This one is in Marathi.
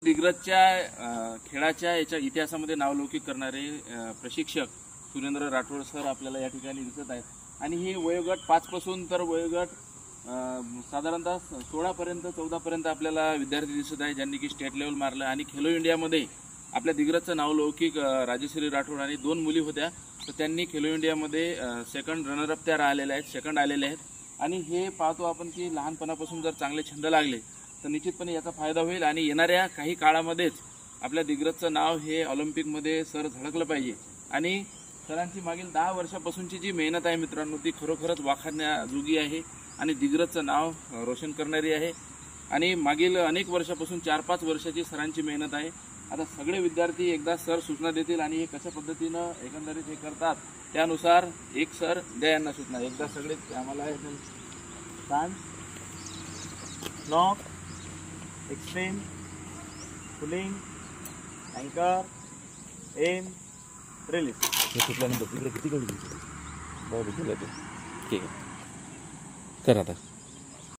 दिग्रजच्या खेळाच्या याच्या इतिहासामध्ये नावलौकिक करणारे प्रशिक्षक सुरेंद्र राठोड सर आपल्याला या ठिकाणी दिसत आहेत. आणि हे वयोगट 5 पासून तर वयोगट साधारणतः 16 पर्यंत 14 पर्यंत आपल्याला विद्यार्थी दिसत आहेत, ज्यांनी की स्टेट लेवल मारलं. आणि खेलो इंडियामध्ये आपल्या दिग्रजचं नावलौकिक राजश्री राठोड आणि 2 मुली होत्या, तर त्यांनी खेलो इंडियामध्ये सेकंड रनरअप त्या राहिलेल्या आहेत, सेकंड आलेले आहेत. आणि हे पाहतो आपण की लहानपणापासून जर चांगले छंद लागले तर निश्चितपणे याचा फायदा होईल. आणि येणाऱ्या काही काळामध्येच आपल्या दिग्रजचं नाव हे ऑलिम्पिकमध्ये सर झळकलं पाहिजे. आणि सरांची मागील 10 वर्षापासूनची जी मेहनत आहे मित्रांनो, ती खरोखरच वाखाणण्याजोगी आहे आणि दिग्रजचं नाव रोशन करणारी आहे. आणि मागील अनेक वर्षापासून 4-5 वर्षाची सरांची मेहनत आहे. आता सगळे विद्यार्थी एकदा सर सूचना देतील आणि हे कशा पद्धतीनं एकंदरीत हे करतात त्यानुसार एक सर द्या यांना सूचना. एकदा सगळे आम्हाला स्टान्स, नॉक, एक्सट्रीम, पुलिंग, अँकर, एम, रिलीज. हे सुटल्यानंतर तिकडे किती कळली ठीक आहे कर आता.